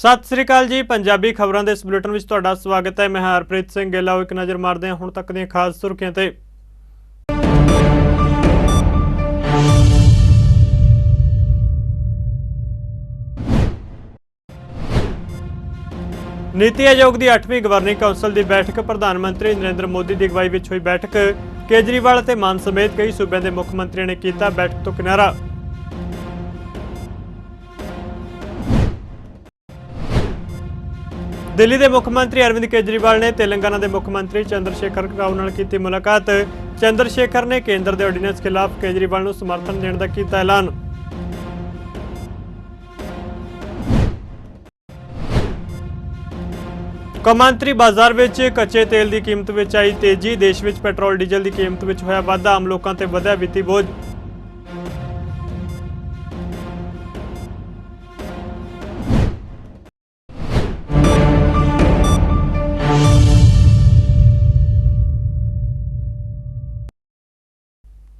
सत श्री अकाल जी। पंजाबी खबरों के इस बुलेटिन में तुहाडा स्वागत है। मैं हरप्रीत सिंह गिल। एक नज़र मारते हैं हुण तक दी खास सुर्खियां ते। नीति आयोग की 8वीं गवर्निंग कौंसल की बैठक। प्रधानमंत्री नरेंद्र मोदी की अगवाई में हुई बैठक। केजरीवाल ते मान समेत कई सूबे के मुख मंत्रियों ने किया बैठक तो किनारा। दिल्ली के मुख्यमंत्री अरविंद केजरीवाल ने तेलंगाना के मुख्यमंत्री चंद्रशेखर राव नाल की मुलाकात। चंद्रशेखर ने केंद्र के ऑर्डीनेंस खिलाफ केजरीवाल को समर्थन देने का किया ऐलान। कौमांतरी बाजार में कच्चे तेल की कीमत में आई तेजी। देश में पेट्रोल डीजल की कीमत में होया वाधा। आम लोगों ते वधिया वित्ती बोझ।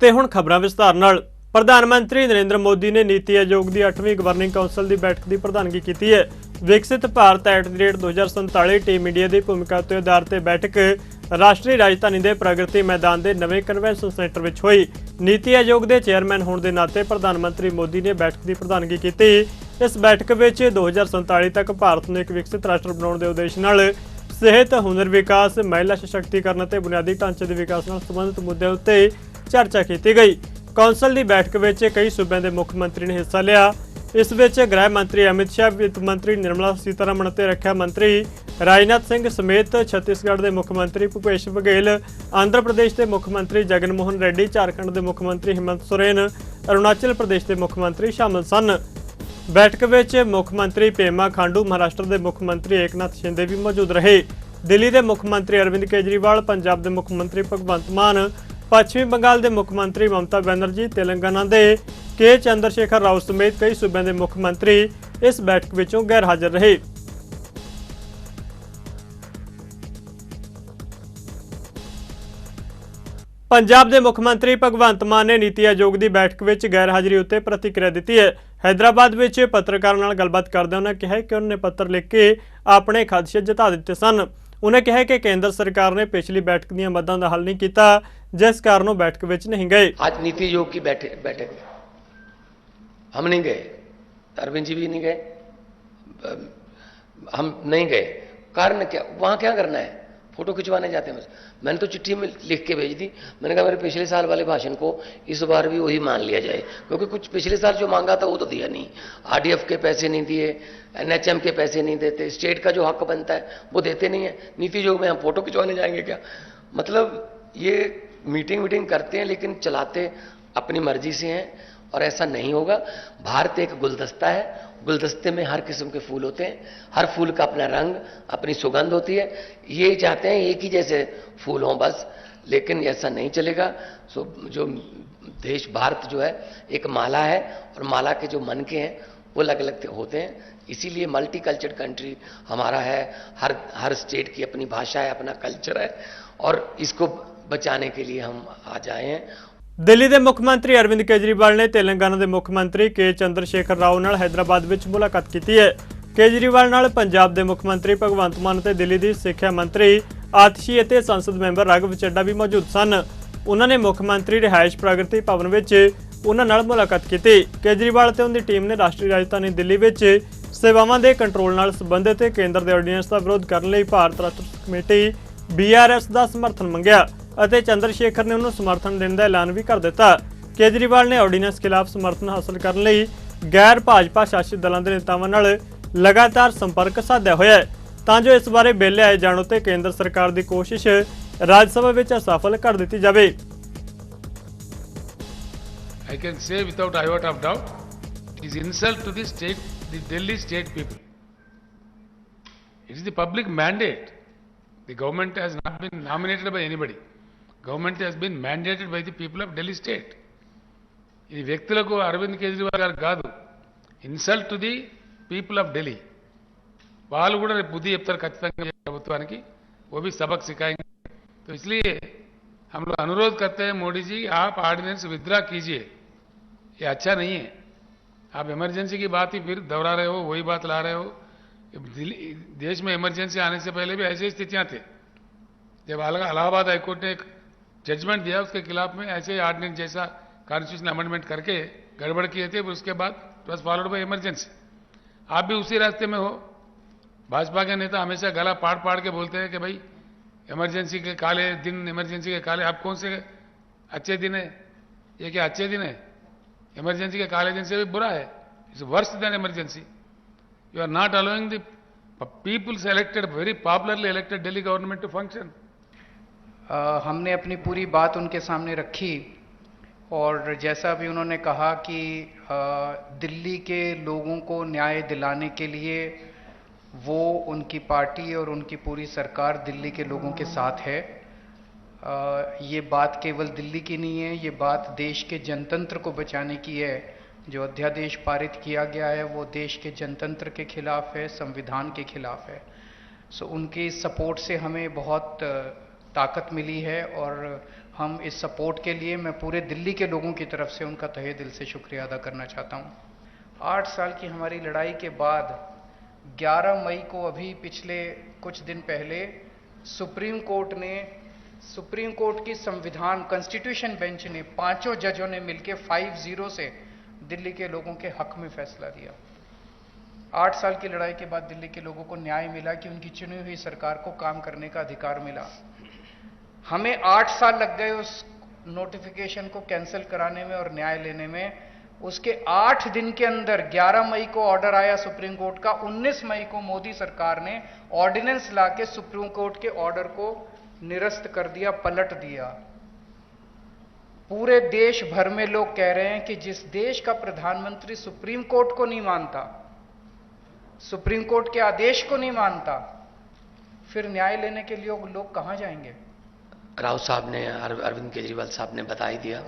ते हुण खबरां विस्तार नाल। प्रधानमंत्री नरेंद्र मोदी ने नीति आयोग की 8वीं गवर्निंग कौंसल की बैठक की प्रधानगी की है। विकसित भारत @2047 टीम इंडिया की भूमिका के आधार पर बैठक राष्ट्रीय राजधानी के प्रगति मैदान के नवे कन्वेंशन सेंटर में हुई। नीति आयोग के चेयरमैन होने के नाते प्रधानमंत्री मोदी ने बैठक की प्रधानगी की। इस बैठक में 2047 तक भारत को एक विकसित राष्ट्र बनाने के उद्देश्य नाल सेहत, हुनर विकास, महिला सशक्तिकरण और बुनियादी ढांचे के विकास नाल संबंधित मुद्दों उत्ते चर्चा की गई। कौंसल की बैठक में कई सूबों के मुख्यमंत्री ने हिस्सा लिया। इस विच गृह मंत्री अमित शाह, वित्त मंत्री निर्मला सीतारमण ते रक्षा मंत्री राजनाथ सिंह समेत छत्तीसगढ़ के मुख्यमंत्री भूपेश बघेल, आंध्र प्रदेश के मुख्यमंत्री जगन मोहन रेड्डी, झारखंड के मुख्यमंत्री हेमंत सोरेन, अरुणाचल प्रदेश के मुख्यमंत्री शामिल सन। बैठक में मुख्यमंत्री पेमा खांडू, महाराष्ट्र के मुख्यमंत्री एकनाथ शिंदे भी मौजूद रहे। दिल्ली के मुख्यमंत्री अरविंद केजरीवाल, पंजाब के मुख्यमंत्री भगवंत मान, पश्चिमी बंगाल के मुख्यमंत्री ममता बनर्जी, तेलंगाना के चंद्रशेखर राव समेत कई सूबों के मुख्यमंत्री इस बैठक विचों गैर हाजिर रहे। पंजाब के मुख्यमंत्री भगवंत मान ने नीति आयोग की बैठक में गैर हाजिरी उत्ते प्रतिक्रिया दी है। हैदराबाद में पत्रकारों नाल गलबात करदे उन्होंने कहा कि उन्होंने पत्र लिख के अपने खदशे जता दिते सन। उन्हें कहा कि केंद्र सरकार ने पिछली बैठक दी मदों का हल नहीं किया, जिस कारण वो बैठक में नहीं गए। आज नीति आयोग की बैठक हम नहीं गए, अरविंद जी भी नहीं गए, हम नहीं गए। कारण क्या, वहां क्या करना है? फोटो खिंचवाने जाते हैं बस। मैंने तो चिट्ठी में लिख के भेज दी। मैंने कहा मेरे पिछले साल वाले भाषण को इस बार भी वही मान लिया जाए, क्योंकि कुछ पिछले साल जो मांगा था वो तो दिया नहीं। आरडीएफ के पैसे नहीं दिए, एनएचएम के पैसे नहीं देते, स्टेट का जो हक बनता है वो देते नहीं है। नीति आयोग में हम फोटो खिंचवाने जाएंगे क्या? मतलब ये मीटिंग करते हैं लेकिन चलाते अपनी मर्जी से हैं, और ऐसा नहीं होगा। भारत एक गुलदस्ता है, गुलदस्ते में हर किस्म के फूल होते हैं, हर फूल का अपना रंग, अपनी सुगंध होती है। ये चाहते हैं एक ही जैसे फूल हों बस, लेकिन ऐसा नहीं चलेगा। सो जो देश भारत जो है एक माला है, और माला के जो मन के हैं वो अलग अलग होते हैं। इसीलिए मल्टी कल्चर कंट्री हमारा है। हर स्टेट की अपनी भाषा है, अपना कल्चर है, और इसको बचाने के लिए हम आज आए हैं। दिल्ली के मुख्यमंत्री अरविंद केजरीवाल ने तेलंगाना के मुख्यमंत्री के चंद्रशेखर राव नाल हैदराबाद में मुलाकात की है। केजरीवाल नाल पंजाब के मुख्यमंत्री भगवंत मान ते दिल्ली की सिक्ख्या मंत्री आतिशी और संसद मैंबर राघव चड्डा भी मौजूद सन। उन्होंने मुख्यमंत्री रिहायश प्रगति भवन में उन्हां नाल मुलाकात की। केजरीवाल ते उनकी टीम ने राष्ट्रीय राजधानी दिल्ली में सेवावां के कंट्रोल नाल संबंधित केंद्र के ऑर्डीनेंस का विरोध करने भारत राष्ट्र कमेटी BRS का समर्थन मंगया और चंद्रशेखर ने उन्होंने समर्थन देने का ऐलान भी कर दिता। केजरीवाल ने ऑर्डीनेंस खिलाफ समर्थन हासिल करने गैर भाजपा शासित दलों के नेताओं नाल लगातार संपर्क साधा होया है, तां जो इस बारे बिल आए जाने ते केंद्र सरकार की कोशिश राज्यसभा में असफल कर दी जाए। I can say without iota of doubt, it is insult to the state, the Delhi state people. It is the public mandate. The government has not been nominated by anybody. Government has been mandated by the people of Delhi state. ఇది వ్యక్తులకు అరవింద్ కేజ్రీవాల్ గారు కాదు, insult to the people of Delhi. వాళ్ళు కూడా రేపు బుద్ధి చెప్తారు ఖచ్చితంగా ప్రభుత్వానికి, वो भी सबक सिखाएंगे। तो इसलिए हम लोग अनुरोध करते हैं मोदी जी, आप ऑर्डिनेंस विथड्रॉ कीजिए, ये अच्छा नहीं है। आप इमरजेंसी की बात ही फिर दोहरा रहे हो, वही बात ला रहे हो। देश में इमरजेंसी आने से पहले भी ऐसी स्थितियां थे। जब इलाहाबाद हाईकोर्ट ने एक जजमेंट दिया, उसके खिलाफ में ऐसे ऑर्डिनेंस जैसा कॉन्स्टिट्यूशन अमेंडमेंट करके गड़बड़ किए थे, उसके बाद बस फॉलोड बाय इमरजेंसी। आप भी उसी रास्ते में हो। भाजपा के नेता हमेशा गला पाड़ पाड़ के बोलते हैं कि भाई इमरजेंसी के काले दिन, इमरजेंसी के काले। आप कौन से अच्छे दिन है? ये क्या अच्छे दिन है? इमरजेंसी के काले दिन से भी बुरा है। It's worse than emergency. You are not allowing the people's elected, very popularly elected Delhi government to function. हमने अपनी पूरी बात उनके सामने रखी और जैसा भी उन्होंने कहा कि दिल्ली के लोगों को न्याय दिलाने के लिए वो, उनकी पार्टी और उनकी पूरी सरकार दिल्ली के लोगों के साथ है। ये बात केवल दिल्ली की नहीं है, ये बात देश के जनतंत्र को बचाने की है। जो अध्यादेश पारित किया गया है वो देश के जनतंत्र के खिलाफ है, संविधान के खिलाफ है। सो उनकी सपोर्ट से हमें बहुत ताकत मिली है और हम इस सपोर्ट के लिए मैं पूरे दिल्ली के लोगों की तरफ से उनका तहे दिल से शुक्रिया अदा करना चाहता हूँ। 8 साल की हमारी लड़ाई के बाद 11 मई को, अभी पिछले कुछ दिन पहले, सुप्रीम कोर्ट की संविधान कॉन्स्टिट्यूशन बेंच ने 5 जजों ने मिलकर 5-0 से दिल्ली के लोगों के हक में फैसला दिया। 8 साल की लड़ाई के बाद दिल्ली के लोगों को न्याय मिला कि उनकी चुनी हुई सरकार को काम करने का अधिकार मिला। हमें 8 साल लग गए उस नोटिफिकेशन को कैंसिल कराने में और न्याय लेने में। उसके 8 दिन के अंदर 11 मई को ऑर्डर आया सुप्रीम कोर्ट का। 19 मई को मोदी सरकार ने ऑर्डिनेंस लाके सुप्रीम कोर्ट के ऑर्डर को निरस्त कर दिया, पलट दिया। पूरे देश भर में लोग कह रहे हैं कि जिस देश का प्रधानमंत्री सुप्रीम कोर्ट को नहीं मानता, सुप्रीम कोर्ट के आदेश को नहीं मानता, फिर न्याय लेने के लिए लोग कहां जाएंगे? राव साहब ने, अरविंद केजरीवाल साहब ने बता ही दिया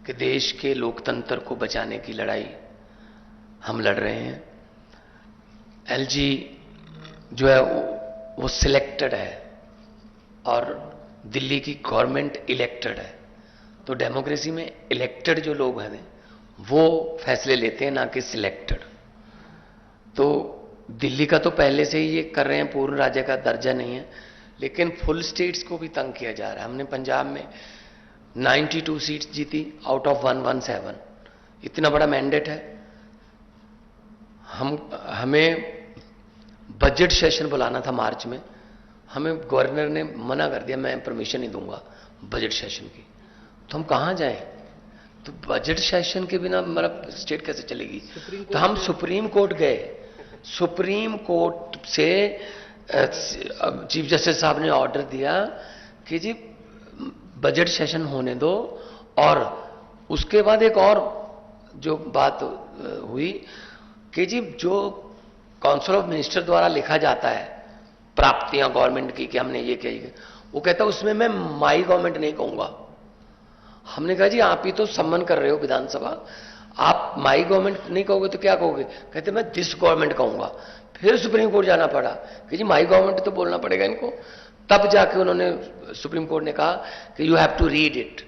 कि देश के लोकतंत्र को बचाने की लड़ाई हम लड़ रहे हैं। एलजी जो है वो सिलेक्टेड है और दिल्ली की गवर्नमेंट इलेक्टेड है। तो डेमोक्रेसी में इलेक्टेड जो लोग हैं वो फैसले लेते हैं, ना कि सिलेक्टेड। तो दिल्ली का तो पहले से ही ये कर रहे हैं, पूर्ण राज्य का दर्जा नहीं है, लेकिन फुल स्टेट्स को भी तंग किया जा रहा है। हमने पंजाब में 92 सीट्स जीती आउट ऑफ 117। इतना बड़ा मैंडेट है। हमें बजट सेशन बुलाना था मार्च में, हमें गवर्नर ने मना कर दिया, मैं परमिशन नहीं दूंगा बजट सेशन की। तो हम कहां जाएं? तो बजट सेशन के बिना मतलब स्टेट कैसे चलेगी? तो हम सुप्रीम कोर्ट गए। सुप्रीम कोर्ट से चीफ जस्टिस साहब ने ऑर्डर दिया कि जी बजट सेशन होने दो। और उसके बाद एक और जो बात हुई कि जी जो काउंसिल ऑफ मिनिस्टर द्वारा लिखा जाता है प्राप्तियां गवर्नमेंट की कि हमने ये किया, वो कहता है उसमें मैं माई गवर्नमेंट नहीं कहूंगा। हमने कहा जी आप ही तो सम्मान कर रहे हो विधानसभा, आप माई गवर्नमेंट नहीं कहोगे तो क्या कहोगे? कहते मैं दिस गवर्नमेंट कहूंगा। फिर सुप्रीम कोर्ट जाना पड़ा कि जी माई गवर्नमेंट तो बोलना पड़ेगा इनको। तब जाके उन्होंने, सुप्रीम कोर्ट ने कहा कि you have to read it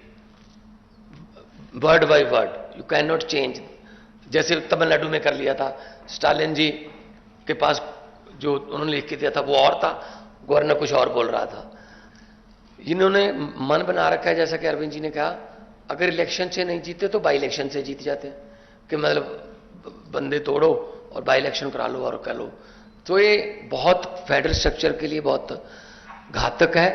word by word, you can not change. जैसे तमिलनाडु में कर लिया था, स्टालिन जी के पास जो उन्होंने लिख के दिया था वो और था, गवर्नर कुछ और बोल रहा था। इन्होंने मन बना रखा है, जैसा कि अरविंद जी ने कहा, अगर इलेक्शन से नहीं जीते तो बाई इलेक्शन से जीत जाते हैं, कि मतलब बंदे तोड़ो और बाई इलेक्शन करा लो और कर लो। तो ये बहुत फेडरल स्ट्रक्चर के लिए बहुत घातक है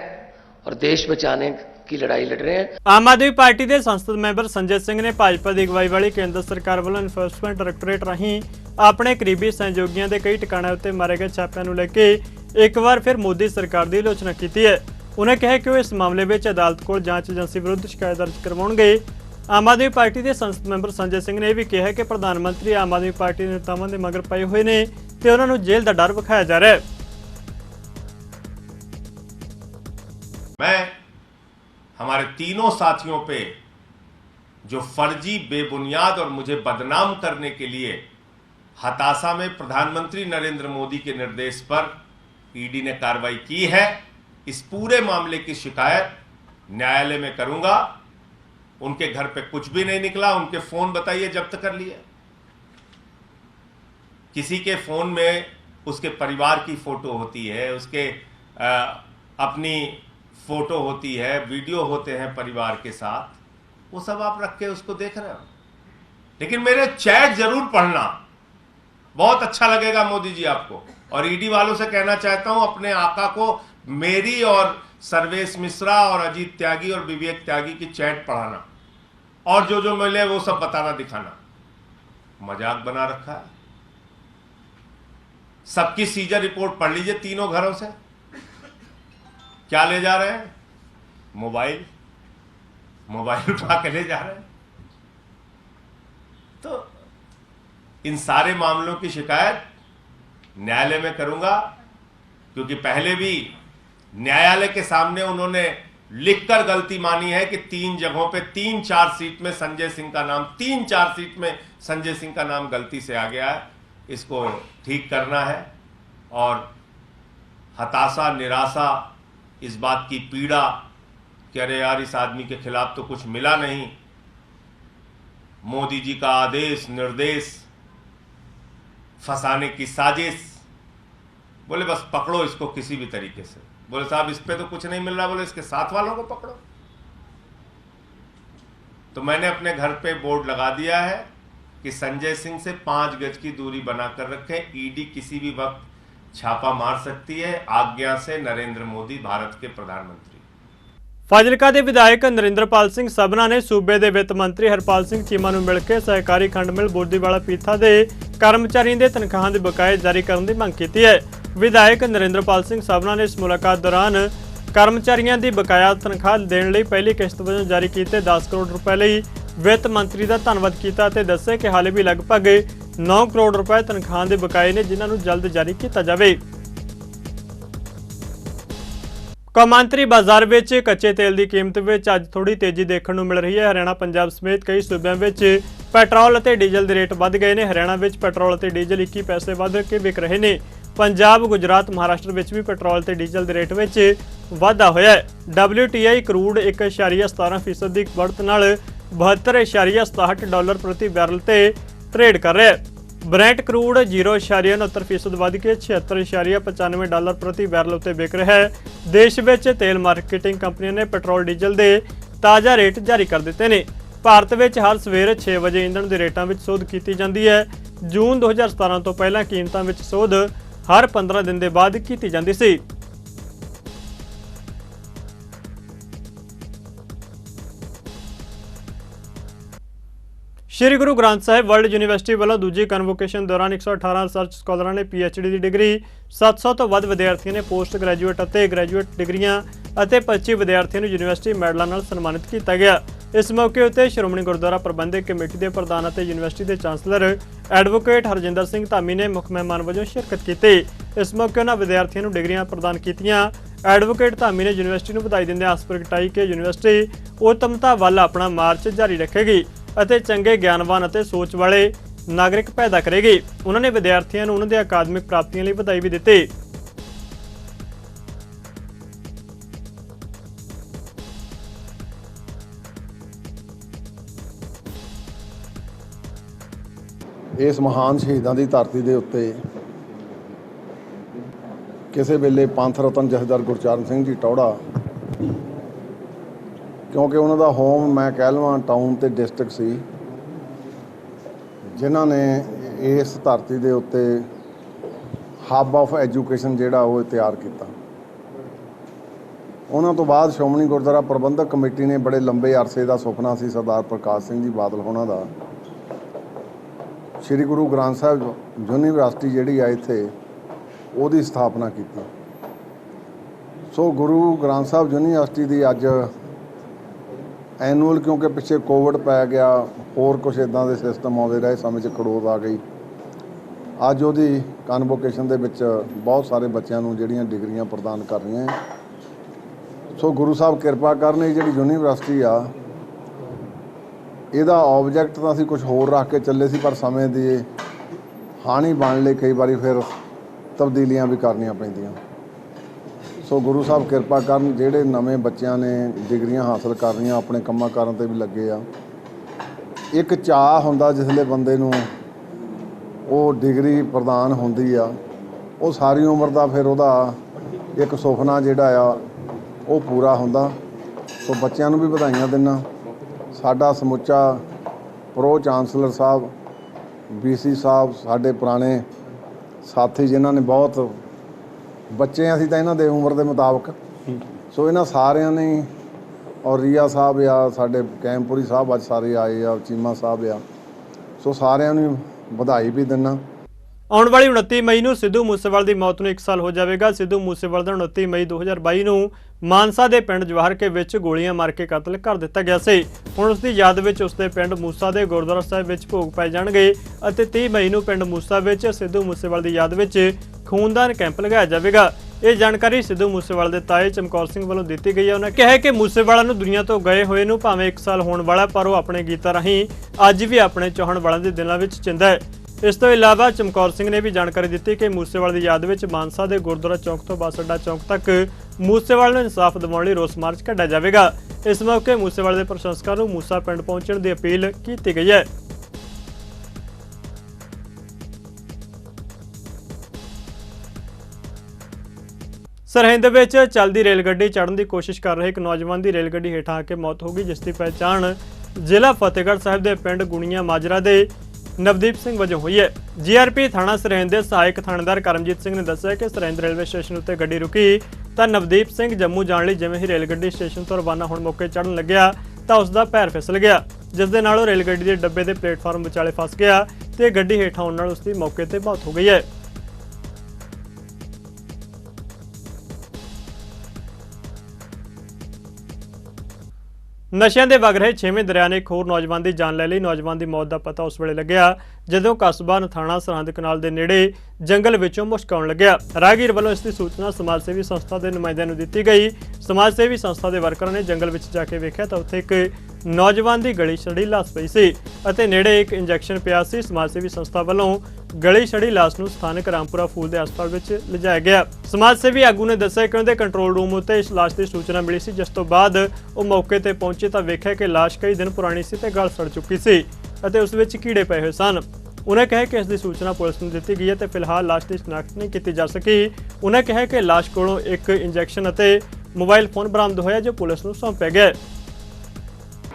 और देश बचाने की लड़ाई लड़ रहे हैं। ਆਮ ਆਦਮੀ ਪਾਰਟੀ ਦੇ ਸੰਸਦ ਮੈਂਬਰ ਸੰਜੇ ਸਿੰਘ ਨੇ ਭਾਜਪਾ ਦੀ ਅਗਵਾਈ ਵਾਲੀ ਕੇਂਦਰ ਸਰਕਾਰ ਵੱਲੋਂ ਇਨਫੋਰਸਮੈਂਟ ਡਾਇਰੈਕਟੋਰੇਟ ਰਾਹੀਂ ਆਪਣੇ ਕਰੀਬੀ ਸਹਿਯੋਗੀਆਂ ਦੇ ਕਈ ਟਿਕਾਣਿਆਂ ਉੱਤੇ ਮਾਰੇ ਗਏ ਛਾਪਿਆਂ ਨੂੰ ਲੈ ਕੇ ਇੱਕ ਵਾਰ ਫਿਰ ਮੋਦੀ ਸਰਕਾਰ ਦੀ ਆਲੋਚਨਾ ਕੀਤੀ ਹੈ। उन्हें कहा कि वो इस मामले में अदालत को जांच एजेंसी विरुद्ध शिकायत दर्ज करवाउणगे। आम आदमी पार्टी के संसद मैंबर संजय सिंह ने यह भी कहा कि प्रधानमंत्री आम आदमी पार्टी नेताओं के मगर पए हुए ने ते उन्होंने जेल का डर विखाया जा रहा है। मैं हमारे तीनों साथियों पे जो फर्जी, बेबुनियाद और मुझे बदनाम करने के लिए हताशा में प्रधानमंत्री नरेंद्र मोदी के निर्देश पर ईडी ने कार्रवाई की है, इस पूरे मामले की शिकायत न्यायालय में करूंगा। उनके घर पे कुछ भी नहीं निकला, उनके फोन बताइए जब्त कर लिए। किसी के फोन में उसके परिवार की फ़ोटो होती है, उसके अपनी फ़ोटो होती है, वीडियो होते हैं परिवार के साथ, वो सब आप रख के उसको देख रहे हो। लेकिन मेरे चैट जरूर पढ़ना, बहुत अच्छा लगेगा मोदी जी आपको। और ईडी वालों से कहना चाहता हूं, अपने आका को मेरी और सर्वेश मिश्रा और अजीत त्यागी और विवेक त्यागी की चैट पढ़ाना, और जो जो मिले वो सब बताना दिखाना। मजाक बना रखा है। सबकी सीजर रिपोर्ट पढ़ लीजिए तीनों घरों से, क्या ले जा रहे हैं? मोबाइल उठा के ले जा रहे हैं। तो इन सारे मामलों की शिकायत न्यायालय में करूंगा, क्योंकि पहले भी न्यायालय के सामने उन्होंने लिखकर गलती मानी है कि 3 जगहों पे 3 चार्जशीट में संजय सिंह का नाम, 3 चार्जशीट में संजय सिंह का नाम गलती से आ गया है। इसको ठीक करना है। और हताशा, निराशा, इस बात की पीड़ा कि अरे यार इस आदमी के खिलाफ तो कुछ मिला नहीं, मोदी जी का आदेश निर्देश, फंसाने की साजिश, बोले बस पकड़ो इसको किसी भी तरीके से। बोले साहब इस पे तो कुछ नहीं मिल रहा, बोले इसके साथ वालों को पकड़ो। तो मैंने अपने घर पे बोर्ड लगा दिया है कि संजय सिंह से 5 गज की दूरी बनाकर रखें। ईडी किसी भी वक्त छापा मार सकती है, आज्ञा से नरेंद्र मोदी भारत के प्रधानमंत्री। ਫਾਜ਼ਿਲਕਾ ਦੇ ਵਿਧਾਇਕ ਨਰਿੰਦਰਪਾਲ ਸਿੰਘ ਸਭਨਾ ਨੇ ਸੂਬੇ ਦੇ ਵਿੱਤ ਮੰਤਰੀ ਹਰਪਾਲ ਸਿੰਘ ਚੀਮਾ ਨੂੰ ਮਿਲ ਕੇ ਸਹਿਕਾਰੀ ਖੰਡ ਮਿਲ ਬੋਦੀਵਾਲਾ ਪੀਥਾ ਦੇ ਕਰਮਚਾਰੀਆਂ ਦੇ ਤਨਖਾਹਾਂ ਦੇ ਬਕਾਏ ਜਾਰੀ ਕਰਨ ਦੀ ਮੰਗ ਕੀਤੀ ਹੈ। ਵਿਧਾਇਕ ਨਰਿੰਦਰਪਾਲ ਸਿੰਘ ਸਭਨਾ ਨੇ ਇਸ ਮੁਲਾਕਾਤ ਦੌਰਾਨ ਕਰਮਚਾਰੀਆਂ ਦੀ ਬਕਾਇਆ ਤਨਖਾਹ ਦੇਣ ਲਈ ਪਹਿਲੀ ਕਿਸ਼ਤ ਵਜੋਂ ਜਾਰੀ ਕੀਤੇ 10 ਕਰੋੜ ਰੁਪਏ ਲਈ ਵਿੱਤ ਮੰਤਰੀ ਦਾ ਧੰਨਵਾਦ ਕੀਤਾ ਅਤੇ ਦੱਸਿਆ ਕਿ ਹਾਲੇ ਵੀ ਲਗਭਗ 9 ਕਰੋੜ ਰੁਪਏ ਤਨਖਾਹਾਂ ਦੇ ਬਕਾਏ ਨੇ, ਜਿਨ੍ਹਾਂ ਨੂੰ ਜਲਦ ਜਾਰੀ ਕੀਤਾ ਜਾਵੇ। ਕੌਮਾਂਤਰੀ ਬਾਜ਼ਾਰ ਵਿੱਚ ਕੱਚੇ ਤੇਲ ਦੀ ਕੀਮਤ ਵਿੱਚ ਅੱਜ ਥੋੜੀ ਤੇਜ਼ੀ ਦੇਖਣ ਨੂੰ ਮਿਲ ਰਹੀ ਹੈ। ਹਰਿਆਣਾ, ਪੰਜਾਬ ਸਮੇਤ ਕਈ ਸੂਬਿਆਂ ਵਿੱਚ ਪੈਟਰੋਲ ਅਤੇ ਡੀਜ਼ਲ ਦੇ ਰੇਟ ਵੱਧ ਗਏ ਨੇ। ਹਰਿਆਣਾ ਵਿੱਚ ਪੈਟਰੋਲ ਅਤੇ ਡੀਜ਼ਲ 21 ਪੈਸੇ ਵੱਧ ਕੇ ਵਿਕ ਰਹੇ ਨੇ। ਪੰਜਾਬ, ਗੁਜਰਾਤ, ਮਹਾਰਾਸ਼ਟਰ ਵਿੱਚ ਵੀ ਪੈਟਰੋਲ ਤੇ ਡੀਜ਼ਲ ਦੇ ਰੇਟ ਵਿੱਚ ਵਾਧਾ ਹੋਇਆ ਹੈ। WTI ਕਰੂਡ 1.17% ਦੀ बढ़त ਨਾਲ $72.67 ਪ੍ਰਤੀ ਬੈਰਲ ਤੇ ਟ੍ਰੇਡ ਕਰ ਰਿਹਾ ਹੈ। ब्रेंट क्रूड 0.69% वध के $76.95 प्रति बैरल उत्ते विक रहा है। देश में तेल मार्केटिंग कंपनियों ने पेट्रोल डीजल के ताज़ा रेट जारी कर दिते हैं। भारत में हर सवेरे 6 बजे ईंधन के रेटों में सोध की जाती है। जून 2017 तो पहला कीमतों में सोध हर 15 दिन के बाद की जाती सी। श्री गुरु ग्रंथ साहिब वर्ल्ड यूनिवर्सिटी वालों दूजी कन्वोकेशन दौरान 118 रिसर्च स्कॉलर ने PhD की डिग्री, 700 तो वध विद्यार्थियों ने पोस्ट ग्रैजुएट और ग्रैजुएट डिग्रियां और 25 विद्यार्थियों को यूनिवर्सिटी मैडलों नाल सन्मानित किया गया। इस मौके उत्ते श्रोमणी गुरुद्वारा प्रबंधक कमेटी के प्रधान और यूनिवर्सिटी के चांसलर एडवोकेट हरजिंदर सिंह धामी ने मुख मेहमान वजों शिरकत की। इस मौके उन्होंने विद्यार्थियों को डिग्रियां प्रदान कीतियां। एडवोकेट धामी ने यूनिवर्सिटी को बधाई देंदे आस प्रगटाई कि यूनिवर्सिटी उत्तमता वाल अपना मार्च जारी रखेगी ਅਤੇ ਚੰਗੇ ਗਿਆਨਵਾਨ ਅਤੇ ਸੋਚ ਵਾਲੇ ਨਾਗਰਿਕ ਪੈਦਾ ਕਰੇਗੀ। ਉਹਨਾਂ ਨੇ ਵਿਦਿਆਰਥੀਆਂ ਨੂੰ ਉਹਨਾਂ ਦੇ ਅਕਾਦਮਿਕ ਪ੍ਰਾਪਤੀਆਂ ਲਈ ਵਧਾਈ ਵੀ ਦਿੱਤੀ। ਇਸ ਮਹਾਨ ਸ਼ਹੀਦਾਂ ਦੀ ਧਰਤੀ ਦੇ ਉੱਤੇ ਕਿਸੇ ਵੇਲੇ ਪੰਥ ਰਤਨ ਜਥੇਦਾਰ ਗੁਰਚਰਨ ਸਿੰਘ ਜੀ ਟੌੜਾ, क्योंकि उन्होंने होम मैं कह लवां टाउन तो डिस्ट्रिक्ट सी, जिन्होंने इस धरती के उत्ते हब ऑफ एजुकेशन जिहड़ा वो तैयार किया। उन्होंने तो बाद श्रोमणी गुरुद्वारा प्रबंधक कमेटी ने बड़े लंबे अरसे का सुपना सी सरदार प्रकाश सिंह जी बादल होना दा, श्री गुरु ग्रंथ साहिब यूनिवर्सिटी जिहड़ी आ इत्थे उहदी स्थापना की। सो गुरु ग्रंथ साहिब यूनिवर्सिटी की अज एनुअल, क्योंकि पिछे कोविड पै गया, होर कुछ इदां दे सिस्टम आउंदे रहे, समय च खड़ोत आ गई। अज उहदी कन्वोकेशन दे विच बहुत सारे बच्चों नूं जिहड़ियां डिग्रियां प्रदान कर रही हैं। सो गुरु साहब किरपा करन, जिहड़ी यूनिवर्सिटी आ इहदा ऑबजैक्ट तां असीं कुछ होर रख के चले सी, पर समय दी हानि बन लई कई बारी फिर तब्दीलियां भी करनियां पैंदियां। सो गुरु साहब किरपा करन, जिहड़े नवें बच्चों ने डिग्रियां हासिल कर रही अपने कामां करन ते भी लगे आ। एक चाह हुंदा जिसले बंदे नूं वो डिग्री प्रदान हुंदी आ, ਉਹ ਸਾਰੀ ਉਮਰ ਦਾ ਫਿਰ ਉਹਦਾ ਇੱਕ ਸੁਪਨਾ ਜਿਹੜਾ ਆ ਉਹ ਪੂਰਾ ਹੁੰਦਾ। ਸੋ ਬੱਚਿਆਂ ਨੂੰ ਵੀ ਵਧਾਈਆਂ ਦਿੰਦਾ। ਸਾਡਾ ਸਮੁੱਚਾ ਪ੍ਰੋ ਚਾਂਸਲਰ ਸਾਹਿਬ, BC ਸਾਹਿਬ, ਸਾਡੇ ਪੁਰਾਣੇ ਸਾਥੀ ਜਿਨ੍ਹਾਂ ਨੇ ਬਹੁਤ ਬੱਚੇ ਅਸੀਂ ਤਾਂ ਇਹਨਾਂ ਦੇ ਉਮਰ ਦੇ ਮੁਤਾਬਕ, ਸੋ ਇਹਨਾਂ ਸਾਰਿਆਂ ਨੇ, ਔਰ ਰੀਆ ਸਾਹਿਬ ਆ, ਸਾਡੇ ਕੈਂਪੂਰੀ ਸਾਹਿਬ ਅੱਜ ਸਾਰੇ ਆਏ ਆ, ਚੀਮਾ ਸਾਹਿਬ ਆ, ਸੋ ਸਾਰਿਆਂ ਨੂੰ ਵਧਾਈ ਵੀ ਦਿੰਦਾ। ਆਉਣ ਵਾਲੀ 29 ਮਈ ਨੂੰ ਸਿੱਧੂ ਮੂਸੇਵਾਲ ਦੀ ਮੌਤ ਨੂੰ 1 ਸਾਲ ਹੋ ਜਾਵੇਗਾ। ਸਿੱਧੂ ਮੂਸੇਵਾਲ ਦਾ 29 ਮਈ 2022 ਨੂੰ ਮਾਨਸਾ ਦੇ ਪਿੰਡ ਜਵਾਹਰ ਕੇ ਵਿੱਚ ਗੋਲੀਆਂ ਮਾਰ ਕੇ ਕਤਲ ਕਰ ਦਿੱਤਾ ਗਿਆ ਸੀ। ਹੁਣ ਉਸ ਦੀ ਯਾਦ ਵਿੱਚ ਉਸ ਦੇ ਪਿੰਡ ਮੂਸਾ ਦੇ ਗੁਰਦੁਆਰਾ ਸਾਹਿਬ ਵਿੱਚ ਭੋਗ ਪਾਏ ਜਾਣਗੇ ਅਤੇ 30 ਮਈ ਨੂੰ ਪਿੰਡ ਮੂਸਾ ਵਿੱਚ ਸਿੱਧੂ ਮੂਸੇਵਾਲ ਦੀ ਯਾਦ ਵਿੱਚ ਖੂਨਦਾਨ ਕੈਂਪ ਲਗਾਇਆ ਜਾਵੇਗਾ। ਇਹ ਜਾਣਕਾਰੀ ਸਿੱਧੂ ਮੂਸੇਵਾਲ ਦੇ ਤਾਏ ਚਮਕੌਰ ਸਿੰਘ ਵੱਲੋਂ ਦਿੱਤੀ ਗਈ ਹੈ। ਉਹਨਾਂ ਕਿਹਾ ਕਿ ਮੂਸੇਵਾਲਾ ਨੂੰ ਦੁਨੀਆ ਤੋਂ ਗਏ ਹੋਏ ਨੂੰ ਭਾਵੇਂ 1 ਸਾਲ ਹੋਣ ਵਾਲਾ, ਪਰ ਉਹ ਆਪਣੇ ਗੀਤਾਂ ਰਾਹੀਂ ਅੱਜ ਵੀ ਆਪਣੇ ਚਾਹਣ ਵਾਲਿਆਂ ਦੇ ਦਿਲਾਂ ਵਿੱਚ ਜਿੰਦਾ ਹੈ। ਇਸ ਤੋਂ ਇਲਾਵਾ ਚਮਕੌਰ ਸਿੰਘ ਨੇ ਵੀ ਜਾਣਕਾਰੀ ਦਿੱਤੀ ਕਿ ਮੂਸੇਵਾਲ ਦੀ ਯਾਦ ਵਿੱਚ ਮਾਨਸਾ ਦੇ ਗੁਰਦੁਆਰਾ ਚੌਂਕ ਤੋਂ ਬੱਸ ਅੱਡਾ ਚੌਂਕ ਤੱਕ ਮੂਸੇਵਾਲ ਨੂੰ ਇਨਸਾਫ ਦਿਵਾਉਣ ਲਈ ਰੋਸ ਮਾਰਚ ਕੱਢਿਆ ਜਾਵੇਗਾ। ਇਸ ਮੌਕੇ ਮੂਸੇਵਾਲ ਦੇ ਪ੍ਰਸ਼ੰਸਕਾਂ ਨੂੰ ਮੂਸਾ ਪਿੰਡ ਪਹੁੰਚਣ ਦੀ ਅਪੀਲ ਕੀਤੀ ਗਈ ਹੈ। ਸਰਹਿੰਦ ਵਿੱਚ ਚੱਲਦੀ ਰੇਲ ਗੱਡੀ ਚੜ੍ਹਨ ਦੀ ਕੋਸ਼ਿਸ਼ ਕਰ ਰਹੇ ਇੱਕ ਨੌਜਵਾਨ ਦੀ ਰੇਲ ਗੱਡੀ ਹੇਠਾਂ ਆ ਕੇ ਮੌਤ ਹੋ ਗਈ, ਜਿਸ ਦੀ ਪਹਿਚਾਣ ਜ਼ਿਲ੍ਹਾ ਫਤਿਹਗੜ੍ਹ ਸਾਹਿਬ ਦੇ ਪਿੰਡ ਗੁਣੀਆਂ ਮਾਜਰਾ ਦੇ ਨਵਦੀਪ ਸਿੰਘ ਵਜੋਂ ਹੋਈ ਹੈ। GRP ਥਾਣਾ ਸਰਹਿੰਦ ਦੇ ਸਹਾਇਕ ਥਾਣੇਦਾਰ ਕਰਮਜੀਤ ਸਿੰਘ ਨੇ ਦੱਸਿਆ ਕਿ ਸਰਹਿੰਦ ਰੇਲਵੇ ਸਟੇਸ਼ਨ ਉੱਤੇ ਗੱਡੀ ਰੁਕੀ ਤਾਂ ਨਵਦੀਪ ਸਿੰਘ ਜੰਮੂ ਜਾਣ ਲਈ ਜਿਵੇਂ ਹੀ ਰੇਲ ਗੱਡੀ ਸਟੇਸ਼ਨ ਤੋਂ ਰਵਾਨਾ ਹੋਣ ਮੌਕੇ ਚੜ੍ਹਨ ਲੱਗਿਆ ਤਾਂ ਉਸ ਦਾ ਪੈਰ ਫਿਸਲ ਗਿਆ, ਜਿਸ ਦੇ ਨਾਲ ਉਹ ਰੇਲ ਗੱਡੀ ਦੇ ਡੱਬੇ ਦੇ ਪਲੇਟਫਾਰਮ ਵਿਚਾਲੇ ਫਸ ਗਿਆ ਤੇ ਗੱਡੀ ਹੇਠਾਂ ਆਉਣ ਨਾਲ ਉਸ ਦੀ ਮੌਕੇ ਤੇ ਮੌਤ ਹੋ ਗਈ ਹੈ। ਨਸ਼ਿਆਂ ਦੇ ਵਗ ਰਹੇ 6ਵੇਂ ਦਰਿਆ ਨੇ ਇੱਕ ਹੋਰ ਨੌਜਵਾਨ ਦੀ ਜਾਨ ਲੈ ਲਈ। ਨੌਜਵਾਨ ਦੀ ਮੌਤ ਦਾ ਪਤਾ ਉਸ ਵੇਲੇ ਲੱਗਿਆ ਜਦੋਂ ਕਸਬਾ ਨਥਾਣਾ ਸਰਹੰਦ ਕਨਾਲ ਦੇ ਨੇੜੇ ਜੰਗਲ ਵਿੱਚੋਂ ਮੁਸ਼ਕ ਆਉਣ ਲੱਗਿਆ। ਰਾਹਗੀਰ ਵੱਲੋਂ ਇਸ ਦੀ ਸੂਚਨਾ ਸਮਾਜ ਸੇਵੀ ਸੰਸਥਾ ਦੇ ਨੁਮਾਇੰਦਿਆਂ ਨੂੰ ਦਿੱਤੀ ਗਈ। ਸਮਾਜ ਸੇਵੀ ਸੰਸਥਾ ਦੇ ਵਰਕਰਾਂ ਨੇ ਜੰਗਲ ਵਿੱਚ ਜਾ ਕੇ ਵੇਖਿਆ ਤਾਂ ਉੱਥੇ ਇੱਕ ਨੌਜਵਾਨ ਦੀ ਗਲੀ ਛੜੀ ਲਾਸ਼ ਪਈ ਸੀ ਅਤੇ ਨੇੜੇ ਇੱਕ ਇੰਜੈਕਸ਼ਨ ਪਿਆ ਸੀ। ਸਮਾਜ ਸੇਵੀ ਸੰਸਥਾ ਵੱਲੋਂ ਗਲੀ ਛੜੀ ਲਾਸ਼ ਨੂੰ ਸਥਾਨਕ ਰਾਮਪੁਰਾ ਫੂਲ ਦੇ ਹਸਪਤਾਲ ਵਿੱਚ ਲਿਜਾਇਆ ਗਿਆ। ਸਮਾਜ ਸੇਵੀ ਆਗੂ ਨੇ ਦੱਸਿਆ ਕਿ ਉਹਦੇ ਕੰਟਰੋਲ ਰੂਮ ਉੱਤੇ ਇਸ ਲਾਸ਼ ਦੀ ਸੂਚਨਾ ਮਿਲੀ ਸੀ, ਜਿਸ ਤੋਂ ਬਾਅਦ ਉਹ ਮੌਕੇ ਤੇ ਪਹੁੰਚੇ ਤਾਂ ਵੇਖਿਆ ਕਿ ਲਾਸ਼ ਕਈ ਦਿਨ ਪੁਰਾਣੀ ਸੀ ਤੇ ਗਲ ਸੜ ਚੁੱਕੀ ਸੀ ਅਤੇ ਉਸ ਵਿੱਚ ਕੀੜੇ ਪਏ ਹੋਏ ਸਨ। ਉਹਨਾਂ ਕਿਹਾ ਕਿ ਇਸ ਦੀ ਸੂਚਨਾ ਪੁਲਿਸ ਨੂੰ ਦਿੱਤੀ ਗਈ ਹੈ ਤੇ ਫਿਲਹਾਲ ਲਾਸ਼ ਦੀ ਸ਼ਨਾਖਤ ਨਹੀਂ ਕੀਤੀ ਜਾ ਸਕੀ। ਉਹਨਾਂ ਕਿਹਾ ਕਿ ਲਾਸ਼ ਕੋਲੋਂ ਇੱਕ ਇੰਜੈਕਸ਼ਨ ਅਤੇ ਮੋਬਾਈਲ ਫੋਨ ਬਰਾਮਦ ਹੋਇਆ ਜੋ ਪੁਲਿਸ ਨੂੰ ਸੌਂਪਿਆ ਗਿਆ।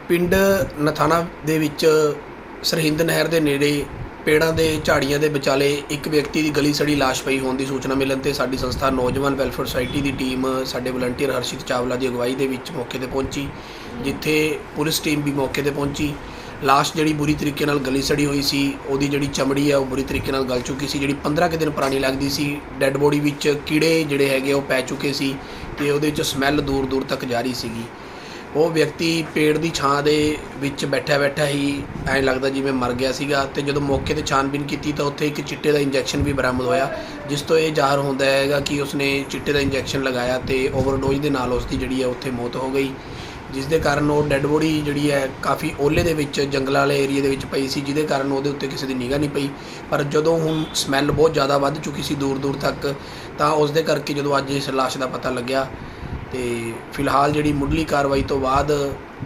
ਪਿੰਡ ਨਥਾਣਾ ਦੇ ਵਿੱਚ ਸਰਹਿੰਦ ਨਹਿਰ ਦੇ ਨੇੜੇ ਪੇੜਾਂ ਦੇ ਝਾੜੀਆਂ ਦੇ ਵਿਚਾਲੇ ਇੱਕ ਵਿਅਕਤੀ ਦੀ ਗਲੀ ਸੜੀ ਲਾਸ਼ ਪਈ ਹੋਣ ਦੀ ਸੂਚਨਾ ਮਿਲਣ ਤੇ ਸਾਡੀ ਸੰਸਥਾ ਨੌਜਵਾਨ ਵੈਲਫੇਅਰ ਸੁਸਾਇਟੀ ਦੀ ਟੀਮ ਸਾਡੇ ਵਲੰਟੀਅਰ ਹਰਸ਼ਿਤ ਚਾਵਲਾ ਦੀ ਅਗਵਾਈ ਦੇ ਵਿੱਚ ਮੌਕੇ ਤੇ ਪਹੁੰਚੀ, ਜਿੱਥੇ ਪੁਲਿਸ ਟੀਮ ਵੀ ਮੌਕੇ ਤੇ ਪਹੁੰਚੀ। ਲਾਸ਼ ਜਿਹੜੀ ਬੁਰੀ ਤਰੀਕੇ ਨਾਲ ਗਲੀ ਸੜੀ ਹੋਈ ਸੀ, ਉਹਦੀ ਜਿਹੜੀ ਚਮੜੀ ਹੈ ਉਹ ਬੁਰੀ ਤਰੀਕੇ ਨਾਲ ਗਲ ਚੁੱਕੀ ਸੀ, ਜਿਹੜੀ 15 ਕੁ ਦਿਨ ਪੁਰਾਣੀ ਲੱਗਦੀ ਸੀ। ਡੈੱਡ ਬੋਡੀ ਵਿੱਚ ਕੀੜੇ ਜਿਹੜੇ ਹੈਗੇ ਉਹ ਪੈ ਚੁੱਕੇ ਸੀ ਤੇ ਉਹਦੇ 'ਚ ਸਮੈਲ ਦੂਰ ਦੂਰ ਤੱਕ ਜਾਰੀ ਸੀਗੀ। ਉਹ ਵਿਅਕਤੀ ਪੇੜ ਦੀ ਛਾਂ ਦੇ ਵਿੱਚ ਬੈਠਾ ਹੀ ਐਂ ਲੱਗਦਾ ਜਿਵੇਂ ਮਰ ਗਿਆ ਸੀਗਾ ਤੇ ਜਦੋਂ ਮੌਕੇ ਤੇ ਛਾਨਬੀਨ ਕੀਤੀ ਤਾਂ ਉੱਥੇ ਇੱਕ ਚਿੱਟੇ ਦਾ ਇੰਜੈਕਸ਼ਨ ਵੀ ਬਰਾਮਦ ਹੋਇਆ, ਜਿਸ ਤੋਂ ਇਹ ਜ਼ਾਹਰ ਹੁੰਦਾ ਹੈਗਾ ਕਿ ਉਸਨੇ ਚਿੱਟੇ ਦਾ ਇੰਜੈਕਸ਼ਨ ਲਗਾਇਆ ਤੇ ਓਵਰਡੋਜ਼ ਦੇ ਨਾਲ ਉਸਦੀ ਜਿਹੜੀ ਹੈ ਉੱਥੇ ਮੌਤ ਹੋ ਗਈ, ਜਿਸ ਦੇ ਕਾਰਨ ਉਹ ਡੈੱਡ ਬੋਡੀ ਜਿਹੜੀ ਹੈ ਕਾਫੀ ਓਲੇ ਦੇ ਵਿੱਚ ਜੰਗਲਾਂ ਵਾਲੇ ਏਰੀਏ ਦੇ ਵਿੱਚ ਪਈ ਸੀ, ਜਿਹਦੇ ਕਾਰਨ ਉਹਦੇ ਉੱਤੇ ਕਿਸੇ ਦੀ ਨਿਗਾਹ ਨਹੀਂ ਪਈ। ਪਰ ਜਦੋਂ ਹੁਣ ਸਮੈਲ ਬਹੁਤ ਜ਼ਿਆਦਾ ਵੱਧ ਚੁੱਕੀ ਸੀ ਦੂਰ ਤੱਕ, ਤਾਂ ਉਸ ਦੇ ਕਰਕੇ ਜਦੋਂ ਅੱਜ ਇਸ ਲਾਸ਼ ਦਾ ਪਤਾ ਲੱਗਿਆ ਤੇ ਫਿਲਹਾਲ ਜਿਹੜੀ ਮੁੱਢਲੀ ਕਾਰਵਾਈ ਤੋਂ ਬਾਅਦ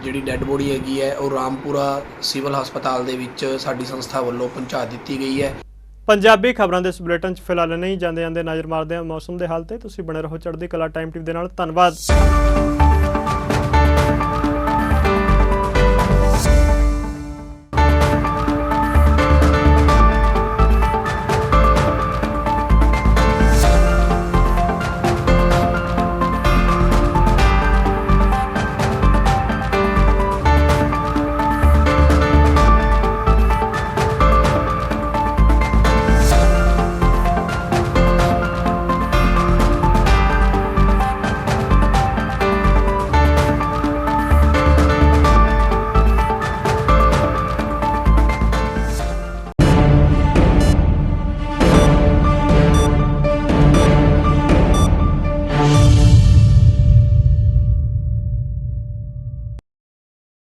ਜਿਹੜੀ ਡੈੱਡ ਬੋਡੀ ਹੈਗੀ ਹੈ ਉਹ ਰਾਮਪੁਰਾ ਸਿਵਲ ਹਸਪਤਾਲ ਦੇ ਵਿੱਚ ਸਾਡੀ ਸੰਸਥਾ ਵੱਲੋਂ ਪਹੁੰਚਾ ਦਿੱਤੀ ਗਈ ਹੈ। ਪੰਜਾਬੀ ਖਬਰਾਂ ਦੇ ਇਸ ਬੁਲੇਟਿਨ 'ਚ ਫਿਲਹਾਲ ਨਹੀਂ ਜਾਂਦੇ ਨਜ਼ਰ ਮਾਰਦੇ ਹਾਂ ਮੌਸਮ ਦੇ ਹਾਲ ਤੇ। ਤੁਸੀਂ ਬਣੇ ਰਹੋ ਚੜ੍ਹਦੀ ਕਲਾ ਟਾਈਮ ਟੀਵੀ ਦੇ ਨਾਲ। ਧੰਨਵਾਦ।